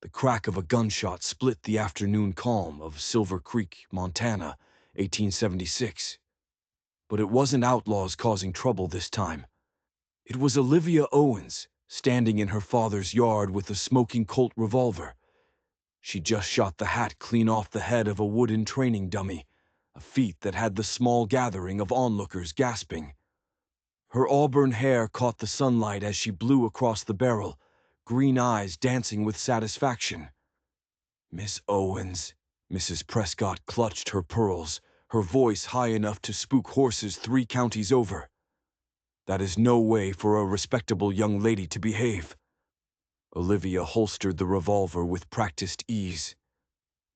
The crack of a gunshot split the afternoon calm of Silver Creek, Montana, 1876. But it wasn't outlaws causing trouble this time. It was Olivia Owens, standing in her father's yard with a smoking Colt revolver. She just shot the hat clean off the head of a wooden training dummy, a feat that had the small gathering of onlookers gasping. Her auburn hair caught the sunlight as she blew across the barrel, green eyes dancing with satisfaction. "Miss Owens," Mrs. Prescott clutched her pearls, her voice high enough to spook horses 3 counties over. "That is no way for a respectable young lady to behave." Olivia holstered the revolver with practiced ease.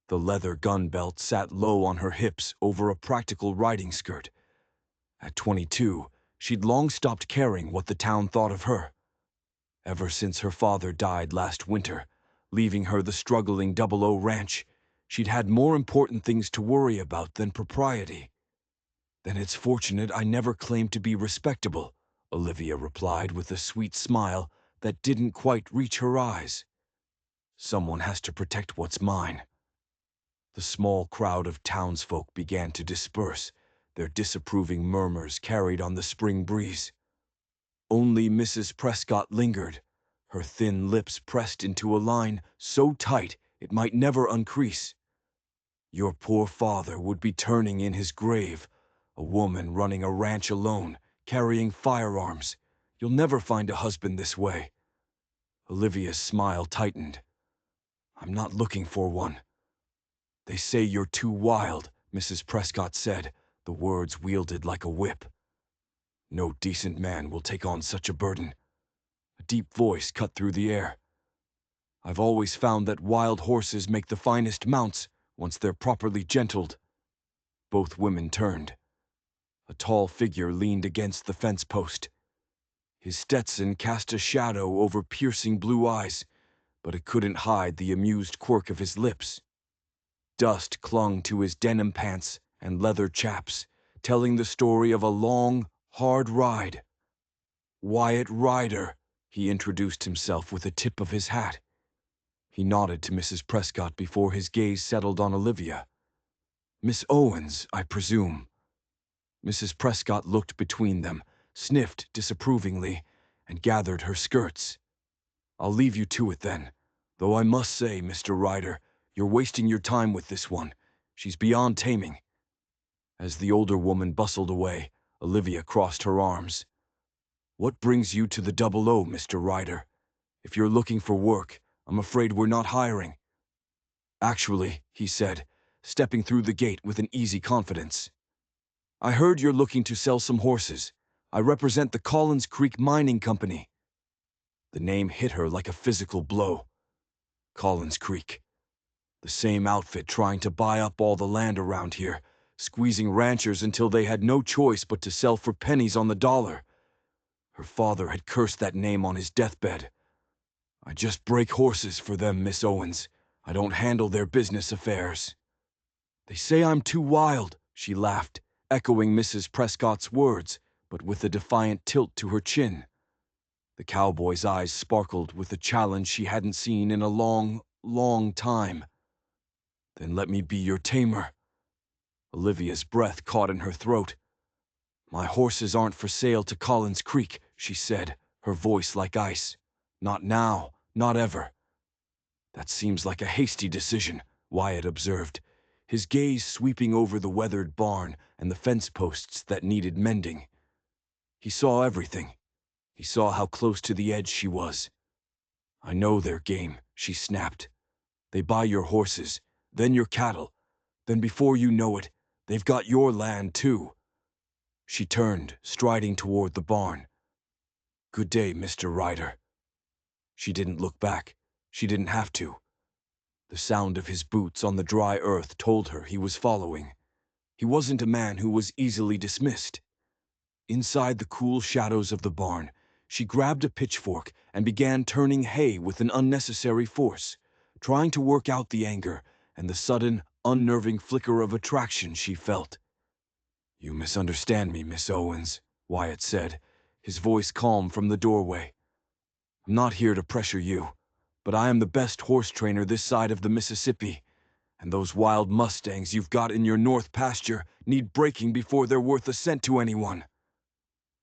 The leather gun belt sat low on her hips over a practical riding skirt. At 22, she'd long stopped caring what the town thought of her. Ever since her father died last winter, leaving her the struggling 00 ranch, she'd had more important things to worry about than propriety. "Then it's fortunate I never claimed to be respectable," Olivia replied with a sweet smile that didn't quite reach her eyes. "Someone has to protect what's mine." The small crowd of townsfolk began to disperse, their disapproving murmurs carried on the spring breeze. Only Mrs. Prescott lingered, her thin lips pressed into a line so tight it might never uncrease. "Your poor father would be turning in his grave, a woman running a ranch alone, carrying firearms. You'll never find a husband this way." Olivia's smile tightened. "I'm not looking for one." "They say you're too wild," Mrs. Prescott said, the words wielded like a whip. "No decent man will take on such a burden." A deep voice cut through the air. "I've always found that wild horses make the finest mounts once they're properly gentled." Both women turned. A tall figure leaned against the fence post. His Stetson cast a shadow over piercing blue eyes, but it couldn't hide the amused quirk of his lips. Dust clung to his denim pants and leather chaps, telling the story of a long, hard ride. "Wyatt Ryder," he introduced himself with a tip of his hat. He nodded to Mrs. Prescott before his gaze settled on Olivia. "Miss Owens, I presume." Mrs. Prescott looked between them, sniffed disapprovingly, and gathered her skirts. "I'll leave you to it then, though I must say, Mr. Ryder, you're wasting your time with this one. She's beyond taming." As the older woman bustled away, Olivia crossed her arms. "What brings you to the 00, Mr. Ryder? If you're looking for work, I'm afraid we're not hiring." "Actually," he said, stepping through the gate with an easy confidence, "I heard you're looking to sell some horses. I represent the Collins Creek Mining Company." The name hit her like a physical blow. Collins Creek. The same outfit trying to buy up all the land around here, squeezing ranchers until they had no choice but to sell for pennies on the dollar. Her father had cursed that name on his deathbed. "I just break horses for them, Miss Owens. I don't handle their business affairs." "They say I'm too wild," she laughed, echoing Mrs. Prescott's words, but with a defiant tilt to her chin. The cowboy's eyes sparkled with a challenge she hadn't seen in a long, long time. "Then let me be your tamer." Olivia's breath caught in her throat. "My horses aren't for sale to Collins Creek," she said, her voice like ice. "Not now, not ever." "That seems like a hasty decision," Wyatt observed, his gaze sweeping over the weathered barn and the fence posts that needed mending. He saw everything. He saw how close to the edge she was. "I know their game," she snapped. "They buy your horses, then your cattle. Then before you know it, they've got your land too." She turned, striding toward the barn. "Good day, Mr. Ryder." She didn't look back. She didn't have to. The sound of his boots on the dry earth told her he was following. He wasn't a man who was easily dismissed. Inside the cool shadows of the barn, she grabbed a pitchfork and began turning hay with an unnecessary force, trying to work out the anger and the sudden, unnerving flicker of attraction she felt. "You misunderstand me, Miss Owens," Wyatt said, his voice calm from the doorway. "I'm not here to pressure you, but I am the best horse trainer this side of the Mississippi, and those wild mustangs you've got in your north pasture need breaking before they're worth a cent to anyone."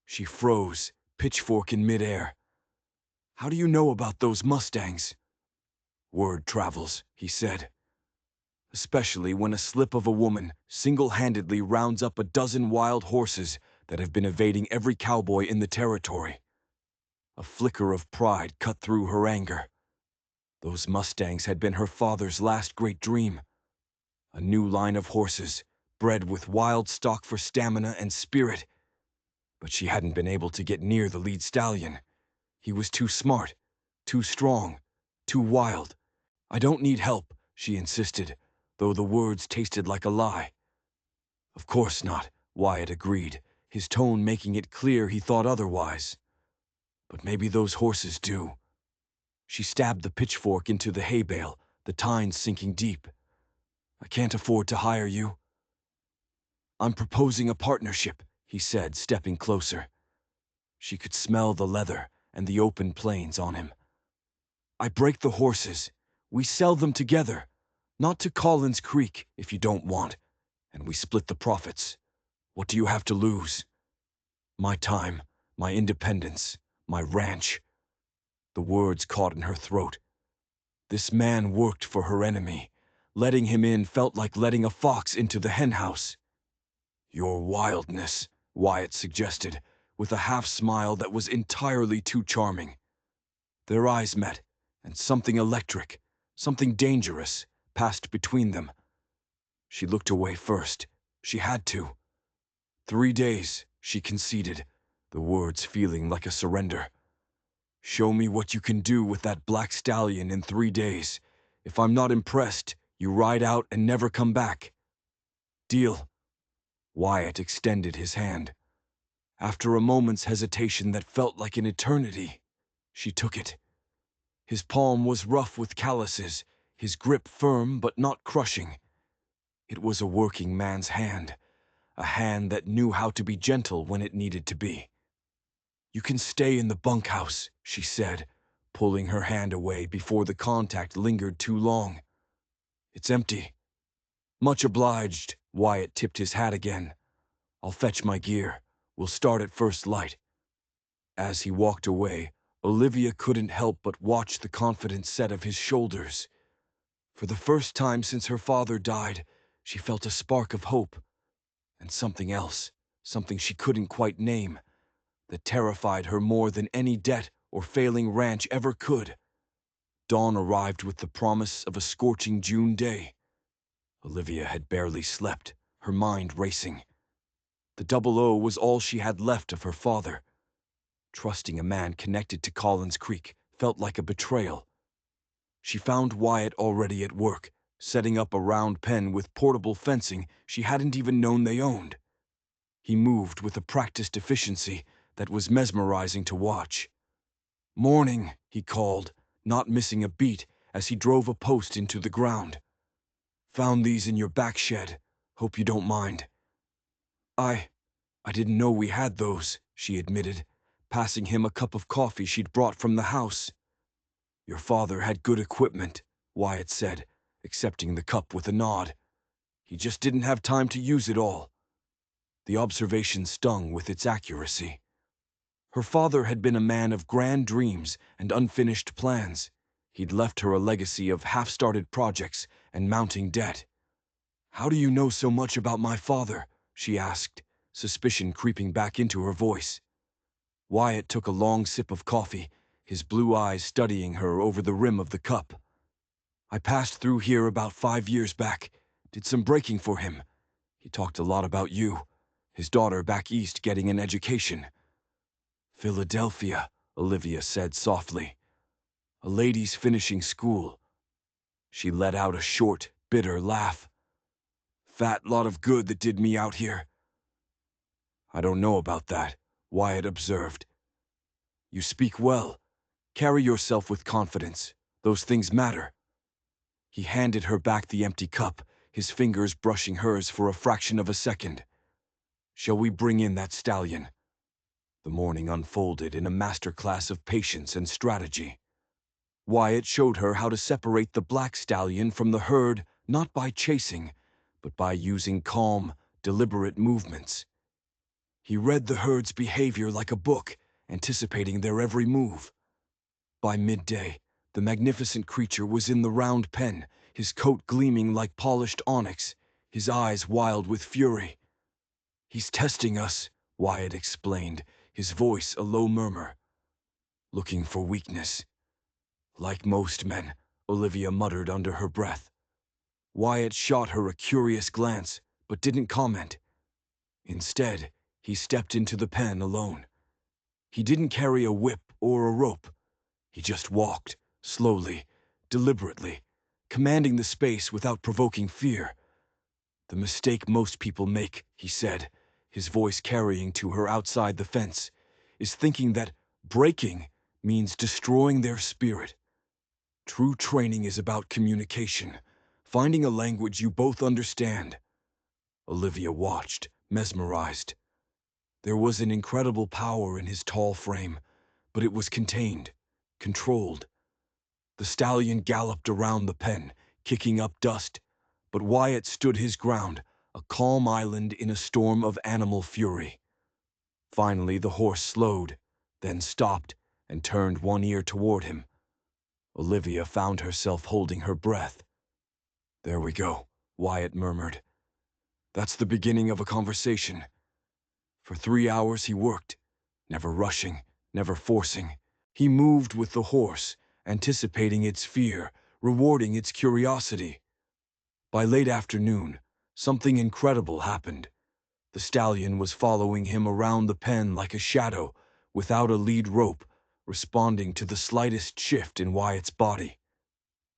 She froze, pitchfork in midair. "How do you know about those mustangs?" "Word travels," he said. "Especially when a slip of a woman single-handedly rounds up a dozen wild horses that have been evading every cowboy in the territory." A flicker of pride cut through her anger. Those mustangs had been her father's last great dream. A new line of horses, bred with wild stock for stamina and spirit. But she hadn't been able to get near the lead stallion. He was too smart, too strong, too wild. "I don't need help," she insisted, though the words tasted like a lie. "Of course not," Wyatt agreed, his tone making it clear he thought otherwise. "But maybe those horses do." She stabbed the pitchfork into the hay bale, the tines sinking deep. "I can't afford to hire you." "I'm proposing a partnership," he said, stepping closer. She could smell the leather and the open plains on him. "I break the horses. We sell them together, not to Collins Creek if you don't want, and we split the profits. What do you have to lose?" "My time, my independence, my ranch." The words caught in her throat. This man worked for her enemy. Letting him in felt like letting a fox into the henhouse. "Your wildness," Wyatt suggested, with a half-smile that was entirely too charming. Their eyes met, and something electric, something dangerous, passed between them. She looked away first. She had to. 3 days, she conceded, the words feeling like a surrender. "Show me what you can do with that black stallion in 3 days. If I'm not impressed, you ride out and never come back." "Deal." Wyatt extended his hand. After a moment's hesitation that felt like an eternity, she took it. His palm was rough with calluses, his grip firm but not crushing. It was a working man's hand, a hand that knew how to be gentle when it needed to be. "You can stay in the bunkhouse," she said, pulling her hand away before the contact lingered too long. "It's empty." "Much obliged." Wyatt tipped his hat again. "I'll fetch my gear. We'll start at first light." As he walked away, Olivia couldn't help but watch the confident set of his shoulders. For the first time since her father died, she felt a spark of hope. And something else, something she couldn't quite name, that terrified her more than any debt or failing ranch ever could. Dawn arrived with the promise of a scorching June day. Olivia had barely slept, her mind racing. The 00 was all she had left of her father. Trusting a man connected to Collins Creek felt like a betrayal. She found Wyatt already at work, setting up a round pen with portable fencing she hadn't even known they owned. He moved with a practiced efficiency that was mesmerizing to watch. "Morning," he called, not missing a beat as he drove a post into the ground. "Found these in your back shed. Hope you don't mind." I didn't know we had those," she admitted, passing him a cup of coffee she'd brought from the house. "Your father had good equipment," Wyatt said, accepting the cup with a nod. "He just didn't have time to use it all." The observation stung with its accuracy. Her father had been a man of grand dreams and unfinished plans. He'd left her a legacy of half-started projects and mounting debt. "How do you know so much about my father?" she asked, suspicion creeping back into her voice. Wyatt took a long sip of coffee, his blue eyes studying her over the rim of the cup. "I passed through here about 5 years back, did some breaking for him. He talked a lot about you, his daughter back east getting an education." "Philadelphia," Olivia said softly. "A lady's finishing school." She let out a short, bitter laugh. "Fat lot of good that did me out here." "I don't know about that," Wyatt observed. "You speak well. Carry yourself with confidence. Those things matter." He handed her back the empty cup, his fingers brushing hers for a fraction of a second. "Shall we bring in that stallion?" The morning unfolded in a masterclass of patience and strategy. Wyatt showed her how to separate the black stallion from the herd, not by chasing, but by using calm, deliberate movements. He read the herd's behavior like a book, anticipating their every move. By midday, the magnificent creature was in the round pen, his coat gleaming like polished onyx, his eyes wild with fury. "He's testing us," Wyatt explained, his voice a low murmur. "Looking for weakness." "Like most men," Olivia muttered under her breath. Wyatt shot her a curious glance, but didn't comment. Instead, he stepped into the pen alone. He didn't carry a whip or a rope. He just walked, slowly, deliberately, commanding the space without provoking fear. "The mistake most people make," he said, his voice carrying to her outside the fence, "is thinking that breaking means destroying their spirit. True training is about communication, finding a language you both understand." Olivia watched, mesmerized. There was an incredible power in his tall frame, but it was contained, controlled. The stallion galloped around the pen, kicking up dust, but Wyatt stood his ground, a calm island in a storm of animal fury. Finally, the horse slowed, then stopped, and turned one ear toward him. Olivia found herself holding her breath. "There we go," Wyatt murmured. "That's the beginning of a conversation." For 3 hours he worked, never rushing, never forcing. He moved with the horse, anticipating its fear, rewarding its curiosity. By late afternoon, something incredible happened. The stallion was following him around the pen like a shadow, without a lead rope, responding to the slightest shift in Wyatt's body.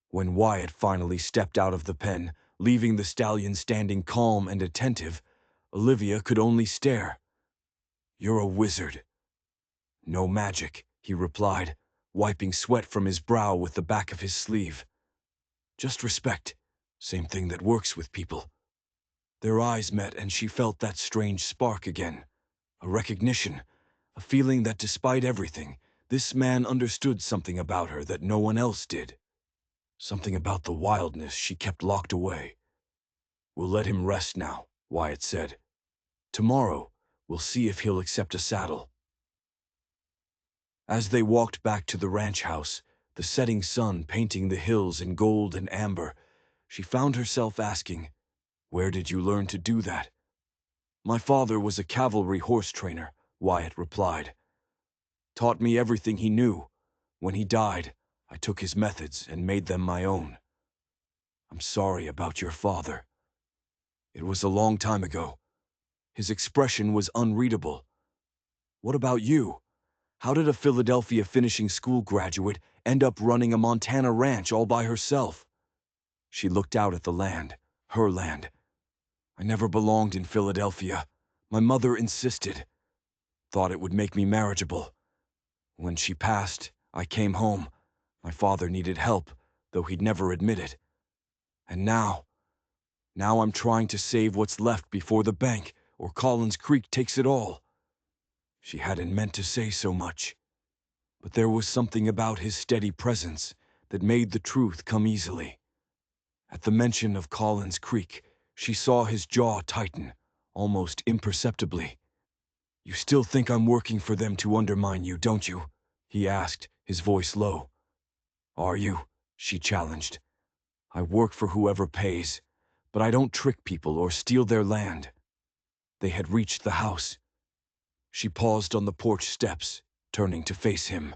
When Wyatt finally stepped out of the pen, leaving the stallion standing calm and attentive, Olivia could only stare. "You're a wizard." "No magic," he replied, wiping sweat from his brow with the back of his sleeve. "Just respect, same thing that works with people." Their eyes met and she felt that strange spark again. A recognition, a feeling that despite everything, this man understood something about her that no one else did. Something about the wildness she kept locked away. "We'll let him rest now," Wyatt said. "Tomorrow, we'll see if he'll accept a saddle." As they walked back to the ranch house, the setting sun painting the hills in gold and amber, she found herself asking, "Where did you learn to do that?" "My father was a cavalry horse trainer," Wyatt replied. "Taught me everything he knew. When he died, I took his methods and made them my own." "I'm sorry about your father." "It was a long time ago." His expression was unreadable. "What about you? How did a Philadelphia finishing school graduate end up running a Montana ranch all by herself?" She looked out at the land, her land. "I never belonged in Philadelphia. My mother insisted. Thought it would make me marriageable. When she passed, I came home. My father needed help, though he'd never admit it. And now I'm trying to save what's left before the bank or Collins Creek takes it all." She hadn't meant to say so much, but there was something about his steady presence that made the truth come easily. At the mention of Collins Creek, she saw his jaw tighten, almost imperceptibly. "You still think I'm working for them to undermine you, don't you?" he asked, his voice low. "Are you?" she challenged. "I work for whoever pays, but I don't trick people or steal their land." They had reached the house. She paused on the porch steps, turning to face him.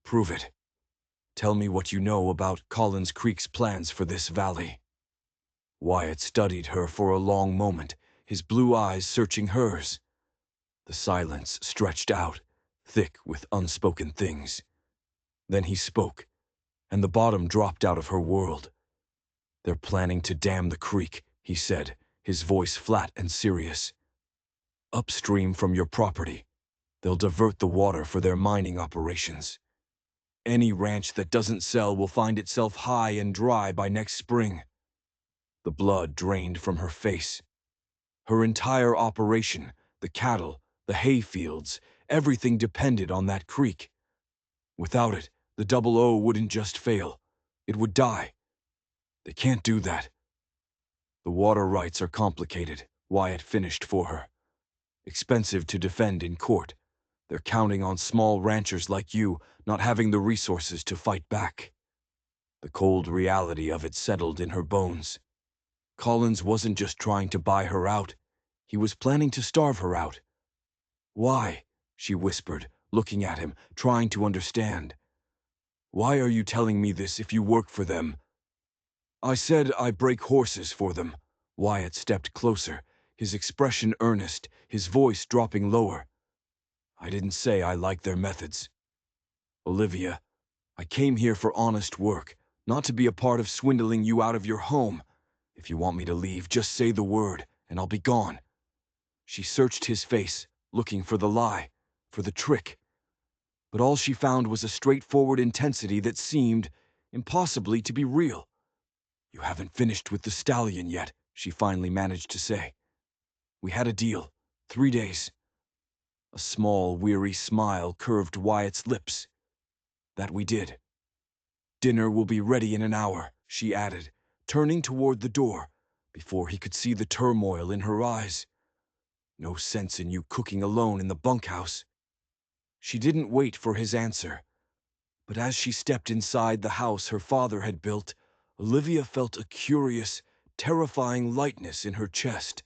"Prove it. Tell me what you know about Collins Creek's plans for this valley." Wyatt studied her for a long moment, his blue eyes searching hers. The silence stretched out, thick with unspoken things. Then he spoke, and the bottom dropped out of her world. "They're planning to dam the creek," he said, his voice flat and serious. "Upstream from your property. They'll divert the water for their mining operations. Any ranch that doesn't sell will find itself high and dry by next spring." The blood drained from her face. Her entire operation, the cattle, the hay fields, everything depended on that creek. Without it, The double O wouldn't just fail. It would die. They can't do that. The water rights are complicated, Wyatt finished for her. Expensive to defend in court. They're counting on small ranchers like you not having the resources to fight back. The cold reality of it settled in her bones. Collins wasn't just trying to buy her out. He was planning to starve her out. Why? She whispered, looking at him, trying to understand. Why are you telling me this if you work for them? I said I break horses for them. Wyatt stepped closer, his expression earnest, his voice dropping lower. I didn't say I like their methods. Olivia, I came here for honest work, not to be a part of swindling you out of your home. If you want me to leave, just say the word, and I'll be gone. She searched his face, looking for the lie, for the trick. But all she found was a straightforward intensity that seemed impossibly to be real. You haven't finished with the stallion yet, she finally managed to say. We had a deal. 3 days. A small, weary smile curved Wyatt's lips. That we did. Dinner will be ready in an hour, she added, turning toward the door, before he could see the turmoil in her eyes. No sense in you cooking alone in the bunkhouse. She didn't wait for his answer. But as she stepped inside the house her father had built, Olivia felt a curious, terrifying lightness in her chest.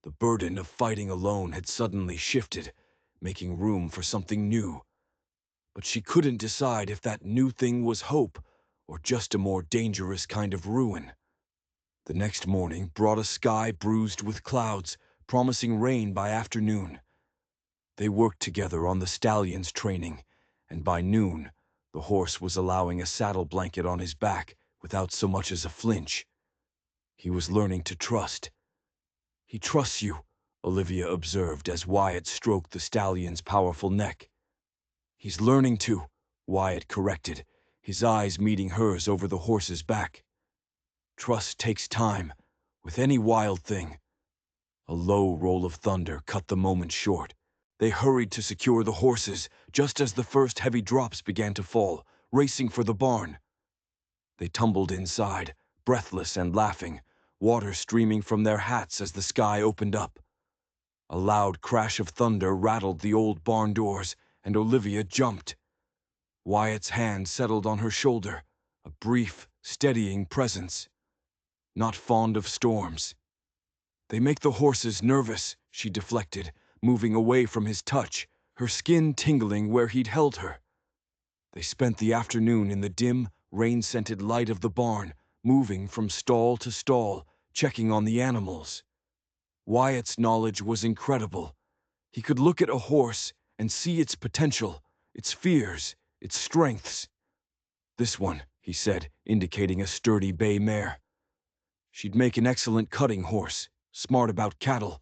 The burden of fighting alone had suddenly shifted, making room for something new. But she couldn't decide if that new thing was hope or just a more dangerous kind of ruin. The next morning brought a sky bruised with clouds, promising rain by afternoon. They worked together on the stallion's training, and by noon, the horse was allowing a saddle blanket on his back without so much as a flinch. He was learning to trust. He trusts you, Olivia observed as Wyatt stroked the stallion's powerful neck. He's learning to, Wyatt corrected, his eyes meeting hers over the horse's back. Trust takes time, with any wild thing. A low roll of thunder cut the moment short. They hurried to secure the horses just as the first heavy drops began to fall, racing for the barn. They tumbled inside, breathless and laughing, water streaming from their hats as the sky opened up. A loud crash of thunder rattled the old barn doors, and Olivia jumped. Wyatt's hand settled on her shoulder, a brief, steadying presence. Not fond of storms. They make the horses nervous, she deflected, moving away from his touch, her skin tingling where he'd held her. They spent the afternoon in the dim, rain-scented light of the barn, moving from stall to stall, checking on the animals. Wyatt's knowledge was incredible. He could look at a horse and see its potential, its fears, its strengths. This one, he said, indicating a sturdy bay mare. She'd make an excellent cutting horse, smart about cattle.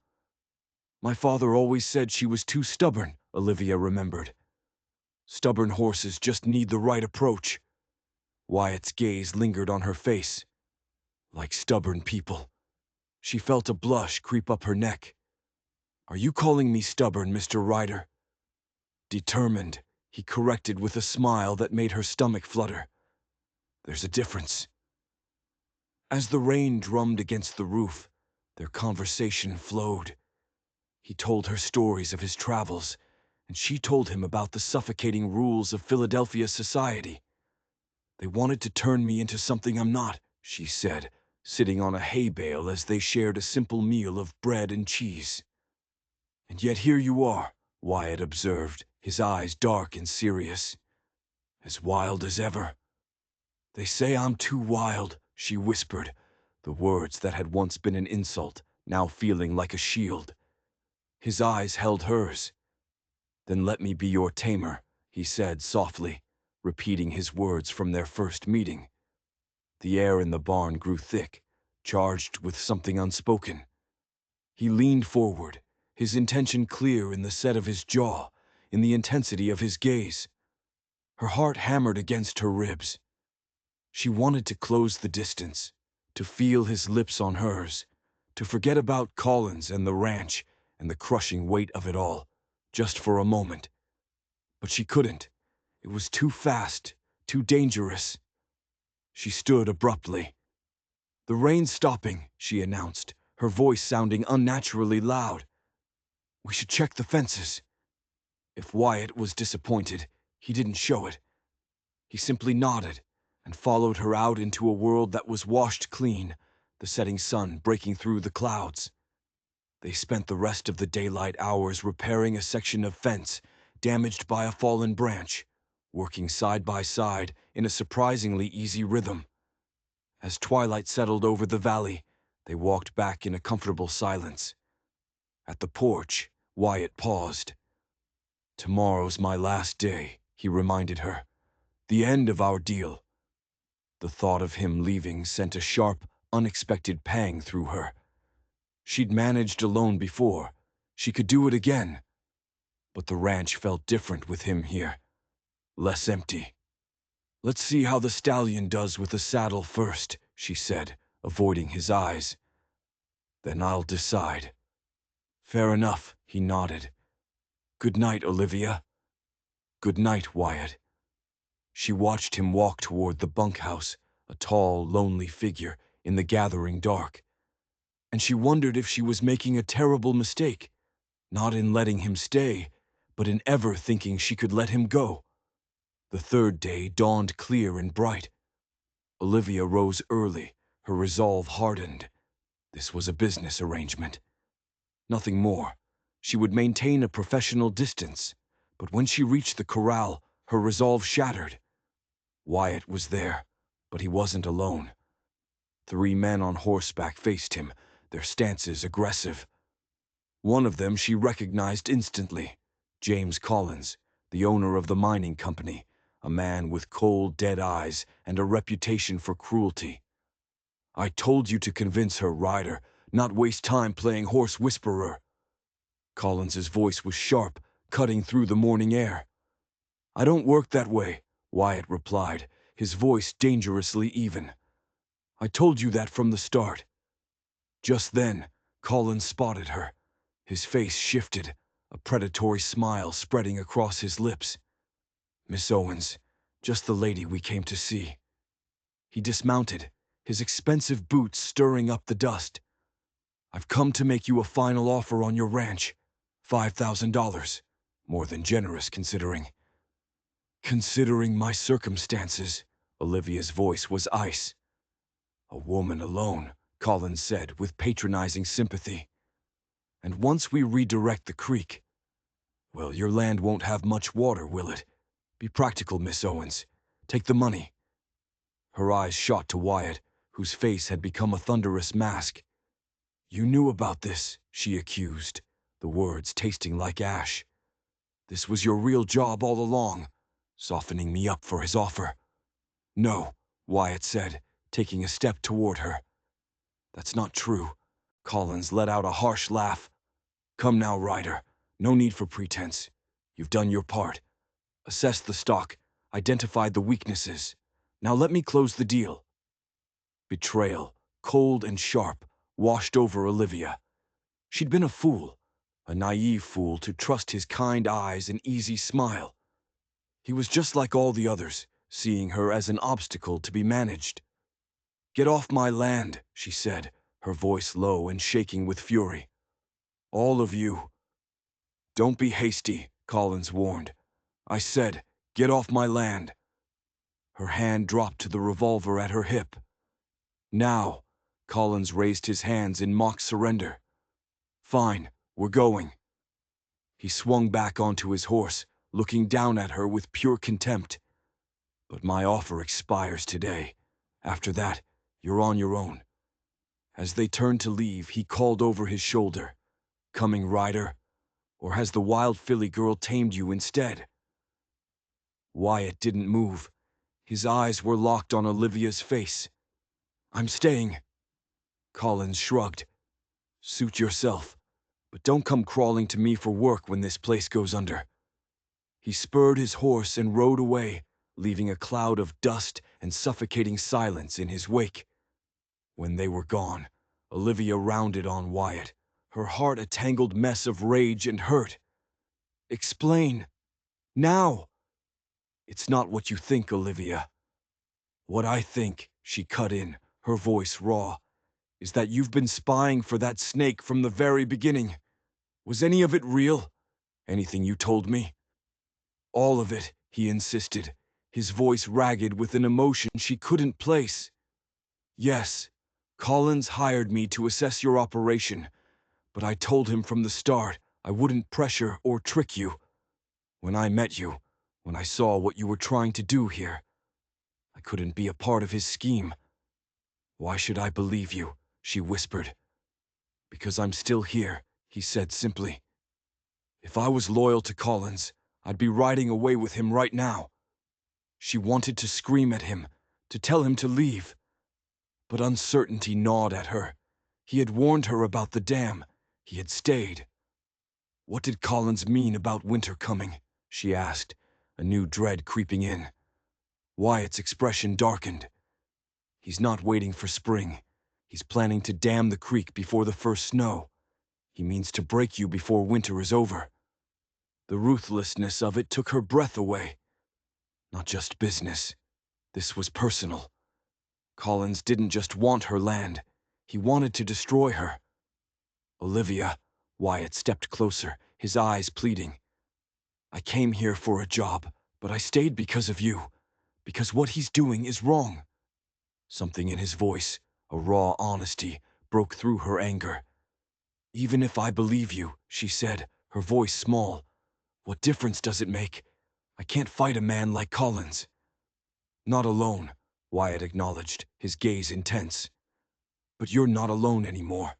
My father always said she was too stubborn, Olivia remembered. Stubborn horses just need the right approach. Wyatt's gaze lingered on her face. Like stubborn people. She felt a blush creep up her neck. Are you calling me stubborn, Mr. Ryder? Determined, he corrected with a smile that made her stomach flutter. There's a difference. As the rain drummed against the roof, their conversation flowed. He told her stories of his travels, and she told him about the suffocating rules of Philadelphia society. They wanted to turn me into something I'm not, she said, sitting on a hay bale as they shared a simple meal of bread and cheese. And yet here you are, Wyatt observed, his eyes dark and serious. As wild as ever. They say I'm too wild, she whispered, the words that had once been an insult, now feeling like a shield. His eyes held hers. Then let me be your tamer, he said softly, repeating his words from their first meeting. The air in the barn grew thick, charged with something unspoken. He leaned forward, his intention clear in the set of his jaw, in the intensity of his gaze. Her heart hammered against her ribs. She wanted to close the distance, to feel his lips on hers, to forget about Collins and the ranch and the crushing weight of it all, just for a moment. But she couldn't. It was too fast, Too dangerous. She stood abruptly. The rain's stopping, she announced, her voice sounding unnaturally loud. We should check the fences. If Wyatt was disappointed, he didn't show it. He simply nodded and followed her out into a world that was washed clean, the setting sun breaking through the clouds. They spent the rest of the daylight hours repairing a section of fence damaged by a fallen branch, working side by side in a surprisingly easy rhythm. As twilight settled over the valley, they walked back in a comfortable silence. At the porch, Wyatt paused. Tomorrow's my last day, he reminded her. The end of our deal. The thought of him leaving sent a sharp, unexpected pang through her. She'd managed alone before. She could do it again. But the ranch felt different with him here. Less empty. Let's see how the stallion does with the saddle first, she said, avoiding his eyes. Then I'll decide. Fair enough, he nodded. Good night, Olivia. Good night, Wyatt. She watched him walk toward the bunkhouse, a tall, lonely figure in the gathering dark. And she wondered if she was making a terrible mistake, not in letting him stay, but in ever thinking she could let him go. The third day dawned clear and bright. Olivia rose early, her resolve hardened. This was a business arrangement. Nothing more. She would maintain a professional distance, but when she reached the corral, her resolve shattered. Wyatt was there, but he wasn't alone. 3 men on horseback faced him, their stances aggressive. One of them she recognized instantly, James Collins, the owner of the mining company, a man with cold, dead eyes and a reputation for cruelty. I told you to convince her, Ryder, not waste time playing horse whisperer. Collins's voice was sharp, cutting through the morning air. I don't work that way, Wyatt replied, his voice dangerously even. I told you that from the start. Just then, Collins spotted her. His face shifted, a predatory smile spreading across his lips. Miss Owens, just the lady we came to see. He dismounted, his expensive boots stirring up the dust. I've come to make you a final offer on your ranch. $5,000. More than generous considering. Considering my circumstances, Olivia's voice was ice. A woman alone, Collins said with patronizing sympathy. And once we redirect the creek, well, your land won't have much water, will it? Be practical, Miss Owens. Take the money. Her eyes shot to Wyatt, whose face had become a thunderous mask. You knew about this, she accused, the words tasting like ash. This was your real job all along, softening me up for his offer. No, Wyatt said, taking a step toward her. That's not true. Collins let out a harsh laugh. Come now, Ryder. No need for pretense. You've done your part. Assessed the stock, identified the weaknesses. Now let me close the deal. Betrayal, cold and sharp, washed over Olivia. She'd been a fool, a naive fool to trust his kind eyes and easy smile. He was just like all the others, seeing her as an obstacle to be managed. Get off my land, she said, her voice low and shaking with fury. All of you. Don't be hasty, Collins warned. I said, get off my land. Her hand dropped to the revolver at her hip. Now, Collins raised his hands in mock surrender. Fine, we're going. He swung back onto his horse, looking down at her with pure contempt. But my offer expires today. After that, you're on your own. As they turned to leave, he called over his shoulder. Coming, Ryder? Or has the wild filly girl tamed you instead? Wyatt didn't move. His eyes were locked on Olivia's face. I'm staying. Collins shrugged. Suit yourself, but don't come crawling to me for work when this place goes under. He spurred his horse and rode away, leaving a cloud of dust and suffocating silence in his wake. When they were gone, Olivia rounded on Wyatt, her heart a tangled mess of rage and hurt. Explain. Now! It's not what you think, Olivia. What I think," she cut in, her voice raw, "is that you've been spying for that snake from the very beginning. Was any of it real? Anything you told me?" "All of it," he insisted, his voice ragged with an emotion she couldn't place. "Yes, Collins hired me to assess your operation, but I told him from the start I wouldn't pressure or trick you. When I met you, when I saw what you were trying to do here, I couldn't be a part of his scheme." "Why should I believe you?" she whispered. "Because I'm still here," he said simply. "If I was loyal to Collins, I'd be riding away with him right now." She wanted to scream at him, to tell him to leave. But uncertainty gnawed at her. He had warned her about the dam. He had stayed. What did Collins mean about winter coming? She asked, a new dread creeping in. Wyatt's expression darkened. He's not waiting for spring. He's planning to dam the creek before the first snow. He means to break you before winter is over. The ruthlessness of it took her breath away. Not just business. This was personal. Collins didn't just want her land. He wanted to destroy her. "Olivia," Wyatt stepped closer, his eyes pleading. "I came here for a job, but I stayed because of you. Because what he's doing is wrong." Something in his voice, a raw honesty, broke through her anger. "Even if I believe you," she said, her voice small, "what difference does it make? I can't fight a man like Collins." "Not alone," Wyatt acknowledged, his gaze intense. "But you're not alone anymore."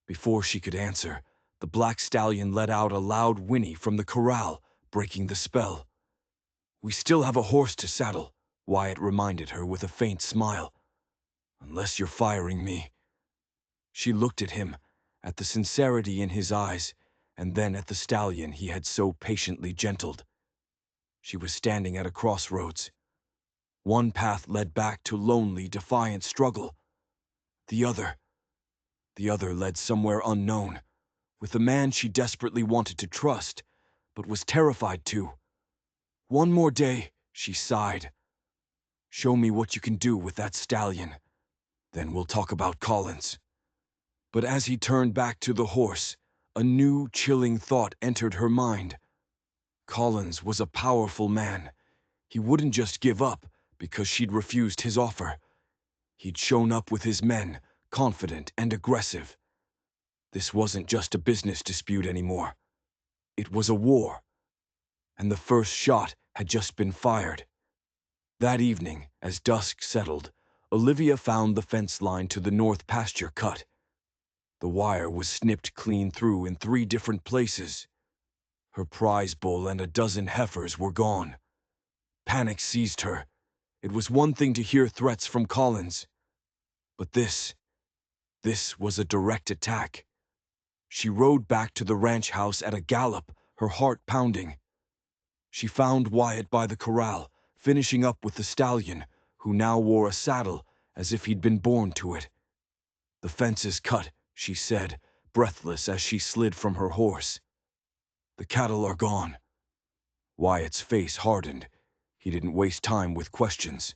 Before she could answer, the black stallion let out a loud whinny from the corral, breaking the spell. "We still have a horse to saddle," Wyatt reminded her with a faint smile. "Unless you're firing me." She looked at him, at the sincerity in his eyes, and then at the stallion he had so patiently gentled. She was standing at a crossroads. One path led back to lonely, defiant struggle. The other led somewhere unknown, with a man she desperately wanted to trust, but was terrified to. "One more day," she sighed. "Show me what you can do with that stallion. Then we'll talk about Collins." But as he turned back to the horse, a new, chilling thought entered her mind. Collins was a powerful man. He wouldn't just give up because she'd refused his offer. He'd shown up with his men, confident and aggressive. This wasn't just a business dispute anymore. It was a war. And the first shot had just been fired. That evening, as dusk settled, Olivia found the fence line to the north pasture cut. The wire was snipped clean through in 3 different places. Her prize bull and a dozen heifers were gone. Panic seized her. It was one thing to hear threats from Collins, but this was a direct attack. She rode back to the ranch house at a gallop, her heart pounding. She found Wyatt by the corral, finishing up with the stallion, who now wore a saddle as if he'd been born to it. "The fence is cut," she said, breathless as she slid from her horse. "The cattle are gone." Wyatt's face hardened. He didn't waste time with questions.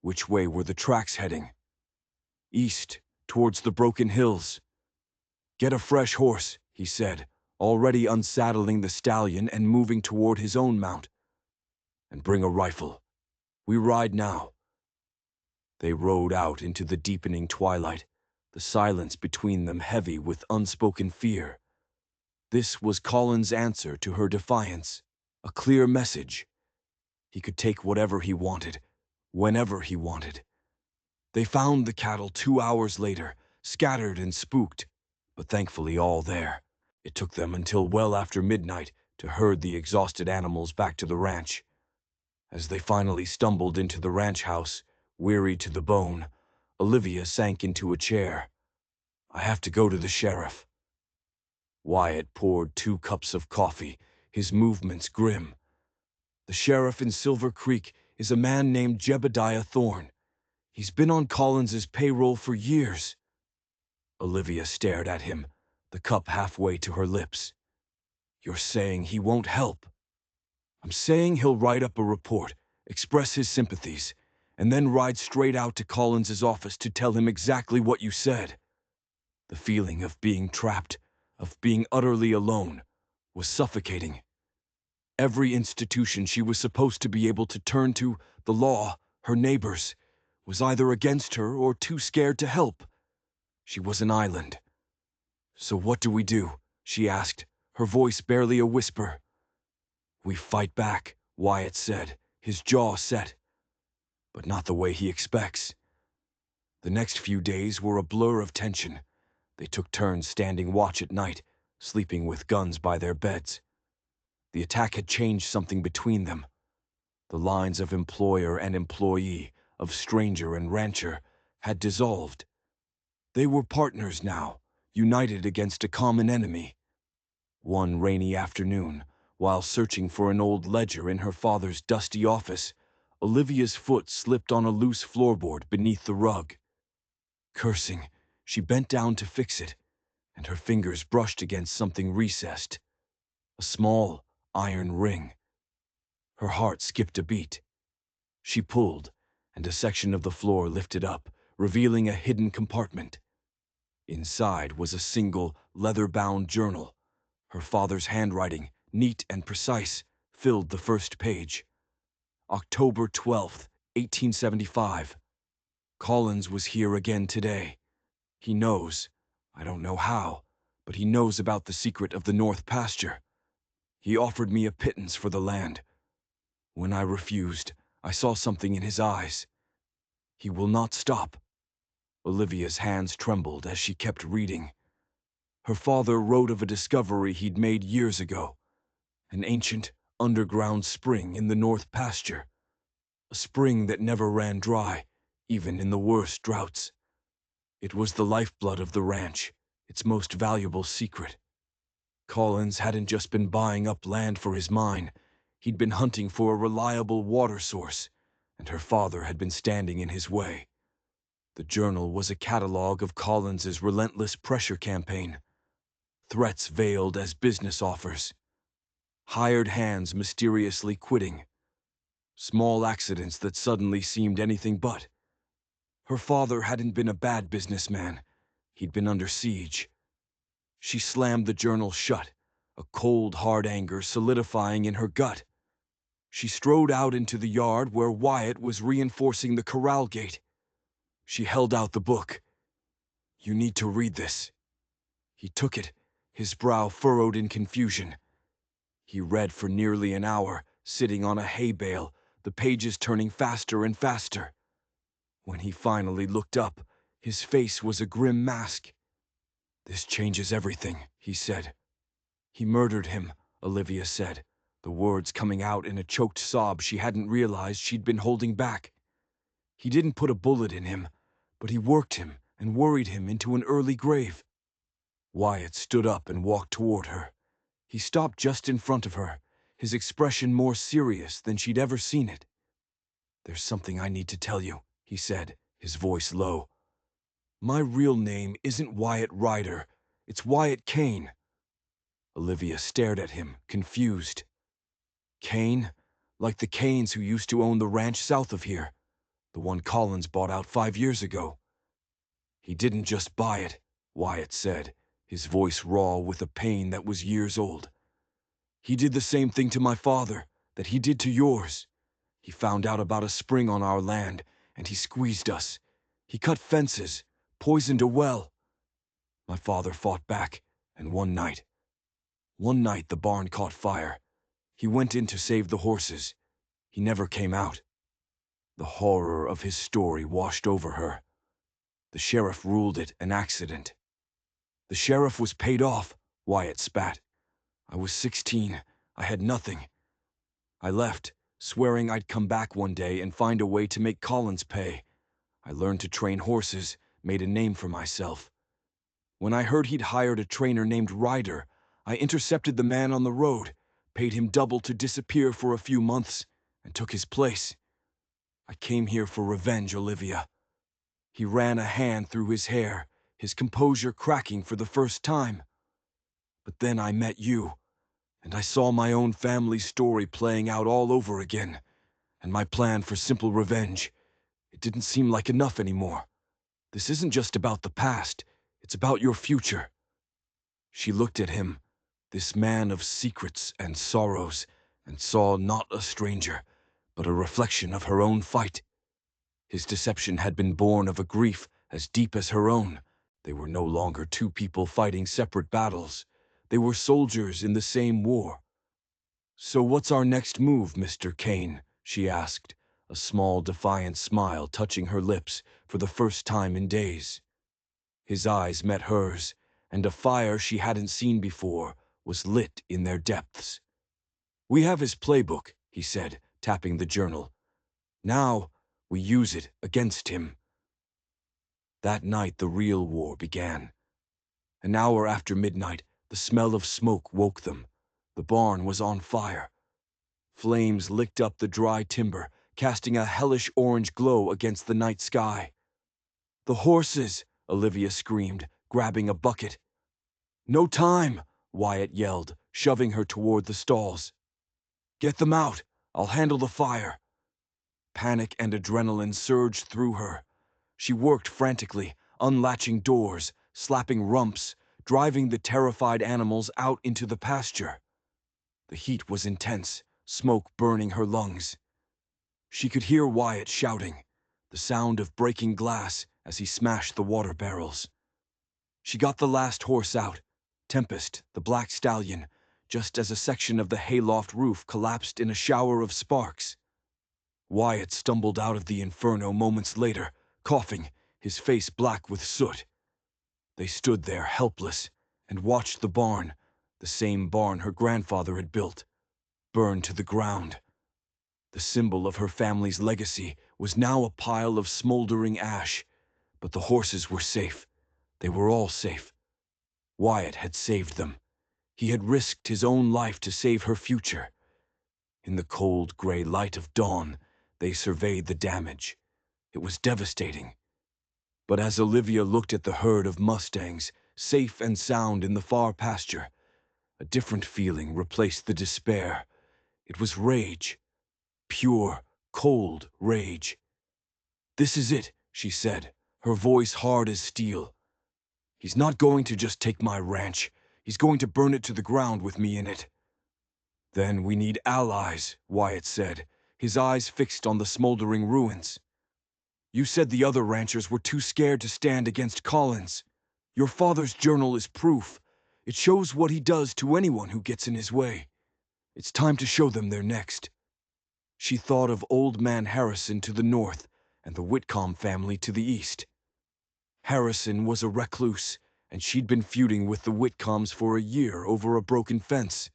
Which way were the tracks heading? "East, towards the broken hills." "Get a fresh horse," he said, already unsaddling the stallion and moving toward his own mount. "And bring a rifle. We ride now." They rode out into the deepening twilight, the silence between them heavy with unspoken fear. This was Colin's answer to her defiance, a clear message. He could take whatever he wanted, whenever he wanted. They found the cattle 2 hours later, scattered and spooked, but thankfully all there. It took them until well after midnight to herd the exhausted animals back to the ranch. As they finally stumbled into the ranch house, weary to the bone, Olivia sank into a chair. "I have to go to the sheriff." Wyatt poured 2 cups of coffee, his movements grim. "The sheriff in Silver Creek is a man named Jebediah Thorne. He's been on Collins's payroll for years." Olivia stared at him, the cup halfway to her lips. "You're saying he won't help?" I'm saying he'll write up a report, express his sympathies, and then ride straight out to Collins's office to tell him exactly what you said. The feeling of being trapped, of being utterly alone, was suffocating. Every institution she was supposed to be able to turn to, the law, her neighbors, was either against her or too scared to help. She was an island. "So what do we do?" she asked, her voice barely a whisper. "We fight back," Wyatt said, his jaw set. But not the way he expects. The next few days were a blur of tension. They took turns standing watch at night, sleeping with guns by their beds. The attack had changed something between them. The lines of employer and employee, of stranger and rancher, had dissolved. They were partners now, united against a common enemy. One rainy afternoon, while searching for an old ledger in her father's dusty office, Olivia's foot slipped on a loose floorboard beneath the rug. Cursing, she bent down to fix it, and her fingers brushed against something recessed. A small, iron ring. Her heart skipped a beat. She pulled, and a section of the floor lifted up, revealing a hidden compartment. Inside was a single, leather-bound journal. Her father's handwriting, neat and precise, filled the first page. October 12th, 1875. Collins was here again today. He knows, I don't know how, but he knows about the secret of the North Pasture. He offered me a pittance for the land. When I refused, I saw something in his eyes. He will not stop. Olivia's hands trembled as she kept reading. Her father wrote of a discovery he'd made years ago. An ancient, underground spring in the North Pasture. A spring that never ran dry, even in the worst droughts. It was the lifeblood of the ranch, its most valuable secret. Collins hadn't just been buying up land for his mine. He'd been hunting for a reliable water source, and her father had been standing in his way. The journal was a catalog of Collins's relentless pressure campaign. Threats veiled as business offers. Hired hands mysteriously quitting. Small accidents that suddenly seemed anything but. Her father hadn't been a bad businessman. He'd been under siege. She slammed the journal shut, a cold, hard anger solidifying in her gut. She strode out into the yard where Wyatt was reinforcing the corral gate. She held out the book. "You need to read this." He took it, his brow furrowed in confusion. He read for nearly an hour, sitting on a hay bale, the pages turning faster and faster. When he finally looked up, his face was a grim mask. "This changes everything," he said. "He murdered him," Olivia said, the words coming out in a choked sob she hadn't realized she'd been holding back. "He didn't put a bullet in him, but he worked him and worried him into an early grave." Wyatt stood up and walked toward her. He stopped just in front of her, his expression more serious than she'd ever seen it. "There's something I need to tell you," he said, his voice low. "My real name isn't Wyatt Ryder, it's Wyatt Kane." Olivia stared at him, confused. "Kane? Like the Kanes who used to own the ranch south of here, the one Collins bought out 5 years ago." "He didn't just buy it," Wyatt said, his voice raw with a pain that was years old. "He did the same thing to my father that he did to yours. He found out about a spring on our land, and he squeezed us. He cut fences, poisoned a well. My father fought back, and one night the barn caught fire. He went in to save the horses. He never came out." The horror of his story washed over her. The sheriff ruled it an accident. "The sheriff was paid off," Wyatt spat. "I was 16. I had nothing. I left, swearing I'd come back one day and find a way to make Collins pay. I learned to train horses, made a name for myself. When I heard he'd hired a trainer named Ryder, I intercepted the man on the road, paid him double to disappear for a few months, and took his place. I came here for revenge, Olivia." He ran a hand through his hair, his composure cracking for the first time. "But then I met you. And I saw my own family's story playing out all over again, and my plan for simple revenge. It didn't seem like enough anymore. This isn't just about the past, it's about your future. She looked at him, this man of secrets and sorrows, and saw not a stranger, but a reflection of her own fight. His deception had been born of a grief as deep as her own. They were no longer two people fighting separate battles. They were soldiers in the same war. "So what's our next move, Mr. Kane?" she asked, a small defiant smile touching her lips for the first time in days. His eyes met hers, and a fire she hadn't seen before was lit in their depths. "We have his playbook," he said, tapping the journal. "Now we use it against him." That night the real war began. An hour after midnight, the smell of smoke woke them. The barn was on fire. Flames licked up the dry timber, casting a hellish orange glow against the night sky. "The horses!" Olivia screamed, grabbing a bucket. "No time!" Wyatt yelled, shoving her toward the stalls. "Get them out! I'll handle the fire!" Panic and adrenaline surged through her. She worked frantically, unlatching doors, slapping rumps, driving the terrified animals out into the pasture. The heat was intense, smoke burning her lungs. She could hear Wyatt shouting, the sound of breaking glass as he smashed the water barrels. She got the last horse out, Tempest, the black stallion, just as a section of the hayloft roof collapsed in a shower of sparks. Wyatt stumbled out of the inferno moments later, coughing, his face black with soot. They stood there helpless and watched the barn, the same barn her grandfather had built, burn to the ground. The symbol of her family's legacy was now a pile of smoldering ash, but the horses were safe. They were all safe. Wyatt had saved them. He had risked his own life to save her future. In the cold, gray light of dawn, they surveyed the damage. It was devastating. But as Olivia looked at the herd of mustangs, safe and sound in the far pasture, a different feeling replaced the despair. It was rage. Pure, cold rage. "This is it," she said, her voice hard as steel. "He's not going to just take my ranch. He's going to burn it to the ground with me in it." "Then we need allies," Wyatt said, his eyes fixed on the smoldering ruins. "You said the other ranchers were too scared to stand against Collins. Your father's journal is proof. It shows what he does to anyone who gets in his way. It's time to show them they're next." She thought of Old Man Harrison to the north and the Whitcomb family to the east. Harrison was a recluse, and she'd been feuding with the Whitcombs for a year over a broken fence.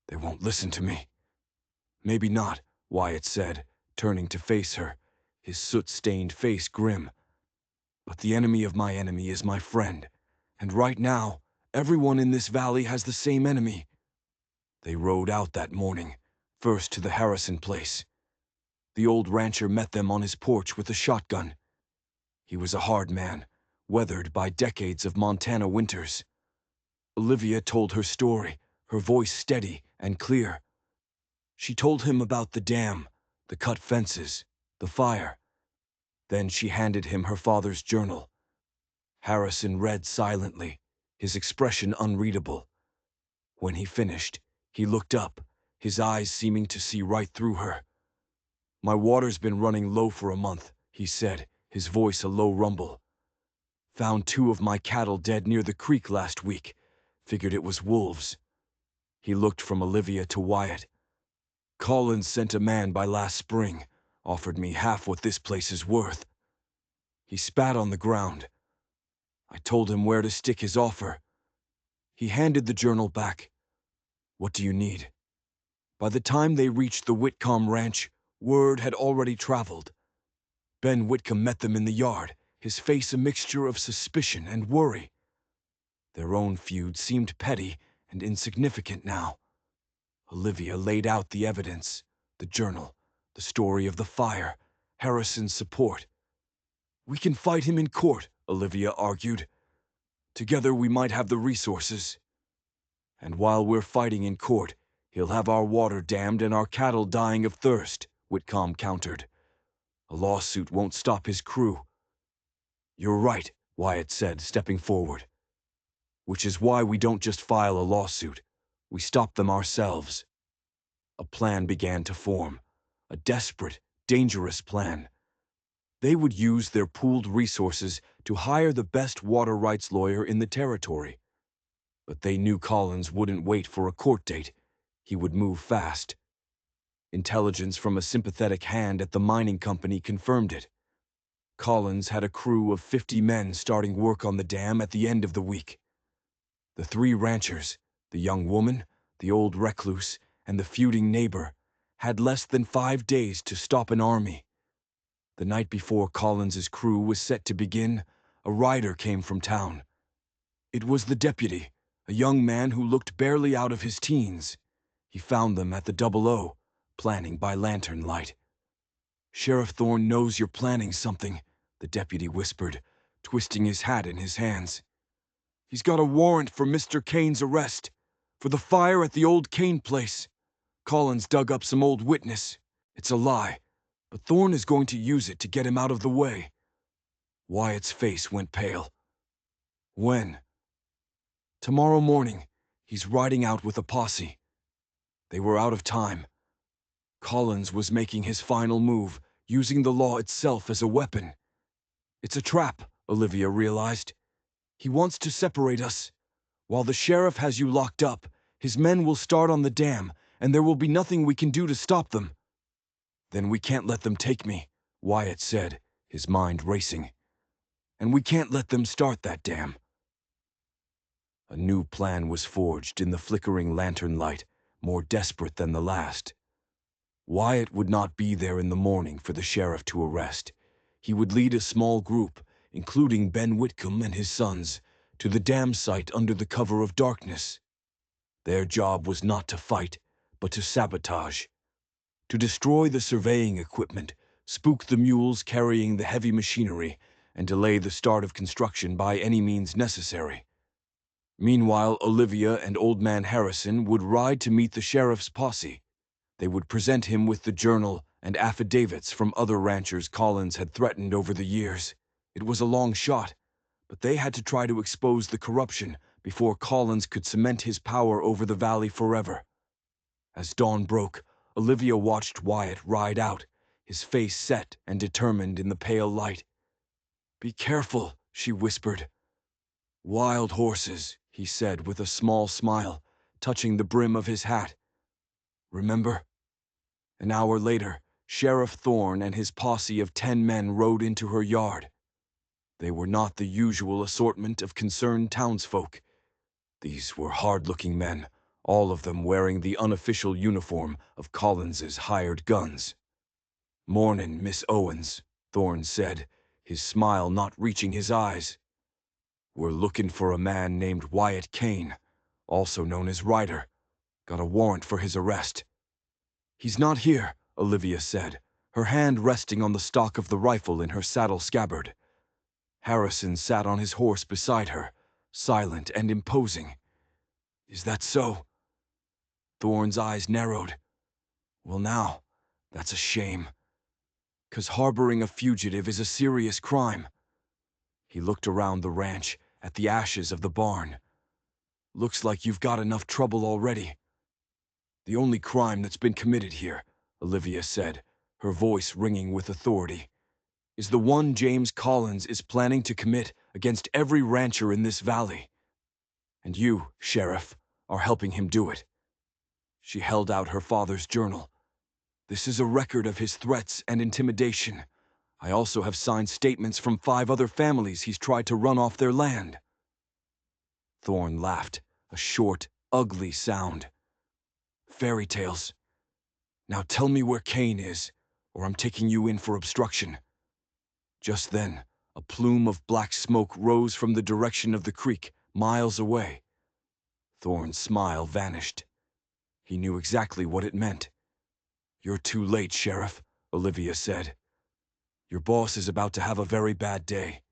"They won't listen to me." "Maybe not," Wyatt said, turning to face her, his soot-stained face grim. "But the enemy of my enemy is my friend, and right now, everyone in this valley has the same enemy." They rode out that morning, first to the Harrison place. The old rancher met them on his porch with a shotgun. He was a hard man, weathered by decades of Montana winters. Olivia told her story, her voice steady and clear. She told him about the dam, the cut fences, the fire. Then she handed him her father's journal. Harrison read silently, his expression unreadable. When he finished, he looked up, his eyes seeming to see right through her. "My water's been running low for a month," he said, his voice a low rumble. "Found 2 of my cattle dead near the creek last week. Figured it was wolves." He looked from Olivia to Wyatt. "Collins sent a man by last spring, offered me half what this place is worth." He spat on the ground. I told him where to stick his offer. He handed the journal back. "What do you need?" By the time they reached the Whitcomb ranch, word had already traveled. Ben Whitcomb met them in the yard, his face a mixture of suspicion and worry. Their own feud seemed petty and insignificant now. Olivia laid out the evidence, the journal, the story of the fire, Harrison's support. "We can fight him in court," Olivia argued. "Together we might have the resources." And while we're fighting in court, he'll have our water dammed and our cattle dying of thirst, Whitcomb countered. A lawsuit won't stop his crew. You're right, Wyatt said, stepping forward. Which is why we don't just file a lawsuit. We stop them ourselves. A plan began to form. A desperate, dangerous plan. They would use their pooled resources to hire the best water rights lawyer in the territory. But they knew Collins wouldn't wait for a court date. He would move fast. Intelligence from a sympathetic hand at the mining company confirmed it. Collins had a crew of 50 men starting work on the dam at the end of the week. The 3 ranchers, the young woman, the old recluse, and the feuding neighbor, had less than 5 days to stop an army. The night before Collins's crew was set to begin, a rider came from town. It was the deputy, a young man who looked barely out of his teens. He found them at the 00, planning by lantern light. "Sheriff Thorne knows you're planning something," the deputy whispered, twisting his hat in his hands. "He's got a warrant for Mr. Kane's arrest, for the fire at the old Kane place. Collins dug up some old witness. It's a lie, but Thorne is going to use it to get him out of the way." Wyatt's face went pale. "When?" "Tomorrow morning. He's riding out with a posse." They were out of time. Collins was making his final move, using the law itself as a weapon. "It's a trap," Olivia realized. "He wants to separate us. While the sheriff has you locked up, his men will start on the dam, and there will be nothing we can do to stop them." "Then we can't let them take me," Wyatt said, his mind racing. "And we can't let them start that dam." A new plan was forged in the flickering lantern light, more desperate than the last. Wyatt would not be there in the morning for the sheriff to arrest. He would lead a small group, including Ben Whitcomb and his sons, to the dam site under the cover of darkness. Their job was not to fight, but to sabotage. To destroy the surveying equipment, spook the mules carrying the heavy machinery, and delay the start of construction by any means necessary. Meanwhile, Olivia and Old Man Harrison would ride to meet the sheriff's posse. They would present him with the journal and affidavits from other ranchers Collins had threatened over the years. It was a long shot, but they had to try to expose the corruption before Collins could cement his power over the valley forever. As dawn broke, Olivia watched Wyatt ride out, his face set and determined in the pale light. "Be careful," she whispered. "Wild horses," he said with a small smile, touching the brim of his hat. "Remember?" An hour later, Sheriff Thorne and his posse of 10 men rode into her yard. They were not the usual assortment of concerned townsfolk. These were hard-looking men, all of them wearing the unofficial uniform of Collins's hired guns. "Mornin', Miss Owens," Thorne said, his smile not reaching his eyes. "We're looking for a man named Wyatt Kane, also known as Ryder. Got a warrant for his arrest." "He's not here," Olivia said, her hand resting on the stock of the rifle in her saddle scabbard. Harrison sat on his horse beside her, silent and imposing. "Is that so?" Thorne's eyes narrowed. "Well now, that's a shame. 'Cause harboring a fugitive is a serious crime." He looked around the ranch, at the ashes of the barn. "Looks like you've got enough trouble already." "The only crime that's been committed here," Olivia said, her voice ringing with authority, "is the one James Collins is planning to commit against every rancher in this valley. And you, Sheriff, are helping him do it." She held out her father's journal. "This is a record of his threats and intimidation. I also have signed statements from 5 other families he's tried to run off their land." Thorne laughed, a short, ugly sound. "Fairy tales. Now tell me where Kane is, or I'm taking you in for obstruction." Just then, a plume of black smoke rose from the direction of the creek, miles away. Thorne's smile vanished. He knew exactly what it meant. "You're too late, Sheriff," Olivia said. "Your boss is about to have a very bad day."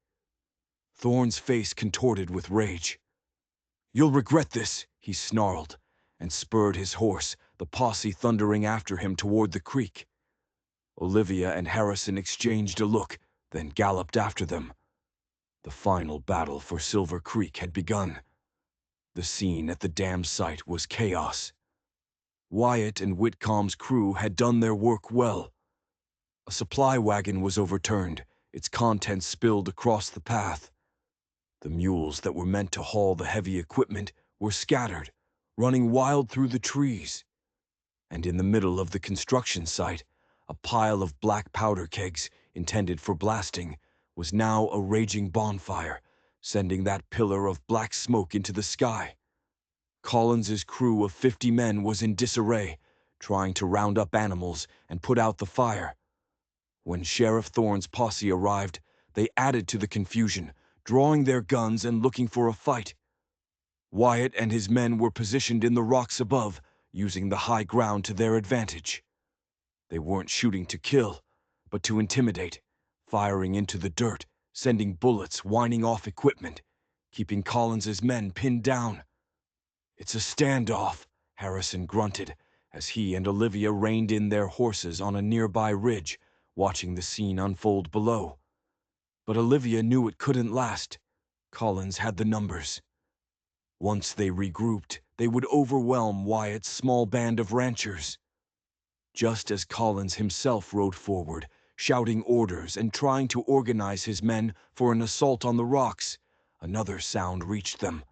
Thorne's face contorted with rage. "You'll regret this," he snarled, and spurred his horse, the posse thundering after him toward the creek. Olivia and Harrison exchanged a look, then galloped after them. The final battle for Silver Creek had begun. The scene at the dam site was chaos. Wyatt and Whitcomb's crew had done their work well. A supply wagon was overturned, its contents spilled across the path. The mules that were meant to haul the heavy equipment were scattered, running wild through the trees. And in the middle of the construction site, a pile of black powder kegs, intended for blasting, was now a raging bonfire, sending that pillar of black smoke into the sky. Collins's crew of 50 men was in disarray, trying to round up animals and put out the fire. When Sheriff Thorne's posse arrived, they added to the confusion, drawing their guns and looking for a fight. Wyatt and his men were positioned in the rocks above, using the high ground to their advantage. They weren't shooting to kill, but to intimidate, firing into the dirt, sending bullets whining off equipment, keeping Collins's men pinned down. "It's a standoff," Harrison grunted, as he and Olivia reined in their horses on a nearby ridge, watching the scene unfold below. But Olivia knew it couldn't last. Collins had the numbers. Once they regrouped, they would overwhelm Wyatt's small band of ranchers. Just as Collins himself rode forward, shouting orders and trying to organize his men for an assault on the rocks, another sound reached them.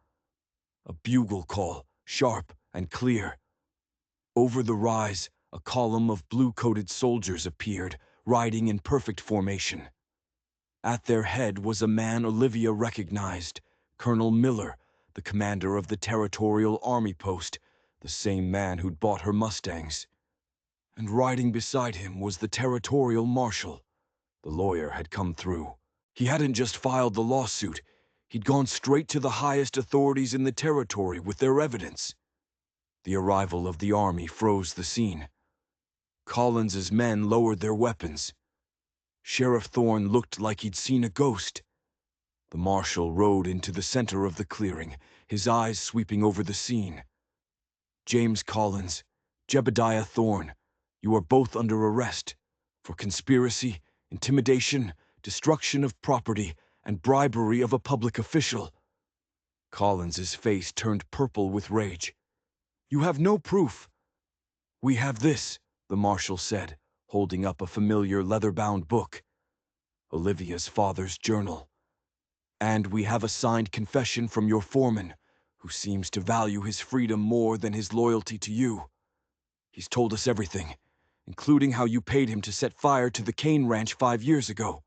A bugle call, sharp and clear. Over the rise, a column of blue-coated soldiers appeared, riding in perfect formation. At their head was a man Olivia recognized, Colonel Miller, the commander of the Territorial Army Post, the same man who'd bought her Mustangs. And riding beside him was the Territorial Marshal. The lawyer had come through. He hadn't just filed the lawsuit. He'd gone straight to the highest authorities in the territory with their evidence. The arrival of the army froze the scene. Collins's men lowered their weapons. Sheriff Thorne looked like he'd seen a ghost. The marshal rode into the center of the clearing, his eyes sweeping over the scene. "James Collins, Jebediah Thorne, you are both under arrest for conspiracy, intimidation, destruction of property, and bribery of a public official." Collins's face turned purple with rage. "You have no proof." "We have this," the marshal said, holding up a familiar leather-bound book. "Olivia's father's journal. And we have a signed confession from your foreman, who seems to value his freedom more than his loyalty to you. He's told us everything, including how you paid him to set fire to the Kane Ranch 5 years ago."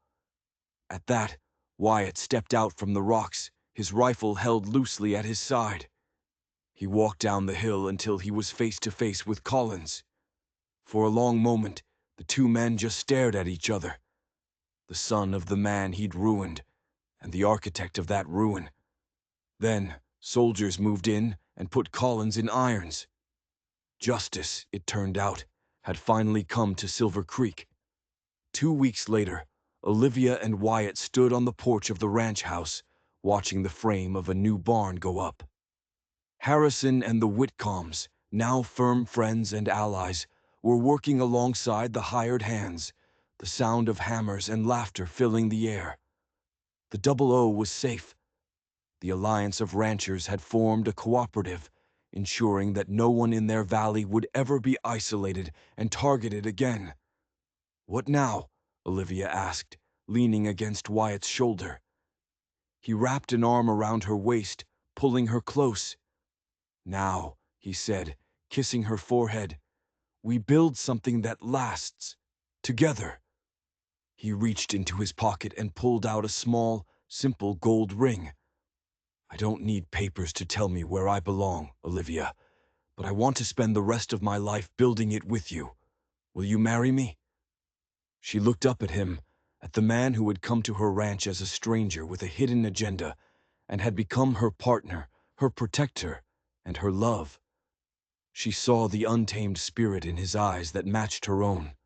At that, Wyatt stepped out from the rocks, his rifle held loosely at his side. He walked down the hill until he was face to face with Collins. For a long moment, the two men just stared at each other. The son of the man he'd ruined, and the architect of that ruin. Then, soldiers moved in and put Collins in irons. Justice, it turned out, had finally come to Silver Creek. 2 weeks later, Olivia and Wyatt stood on the porch of the ranch house, watching the frame of a new barn go up. Harrison and the Whitcombs, now firm friends and allies, were working alongside the hired hands, the sound of hammers and laughter filling the air. The Double O was safe. The alliance of ranchers had formed a cooperative, ensuring that no one in their valley would ever be isolated and targeted again. "What now?" Olivia asked, leaning against Wyatt's shoulder. He wrapped an arm around her waist, pulling her close. "Now," he said, kissing her forehead, "we build something that lasts. Together." He reached into his pocket and pulled out a small, simple gold ring. "I don't need papers to tell me where I belong, Olivia, but I want to spend the rest of my life building it with you. Will you marry me?" She looked up at him, at the man who had come to her ranch as a stranger with a hidden agenda, and had become her partner, her protector, and her love. She saw the untamed spirit in his eyes that matched her own.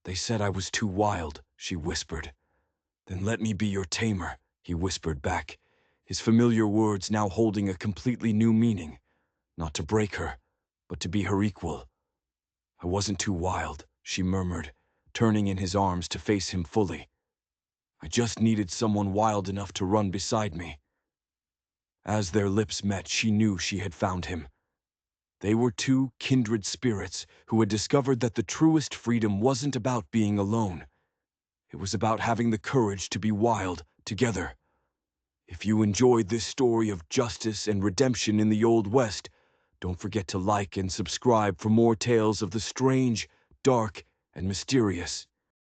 "They said I was too wild," she whispered. "Then let me be your tamer," he whispered back, his familiar words now holding a completely new meaning. not to break her, but to be her equal. I wasn't too wild, she murmured, turning in his arms to face him fully. I just needed someone wild enough to run beside me. As their lips met, she knew she had found him. They were two kindred spirits who had discovered that the truest freedom wasn't about being alone. It was about having the courage to be wild together. If you enjoyed this story of justice and redemption in the Old West, don't forget to like and subscribe for more tales of the strange, dark, and mysterious.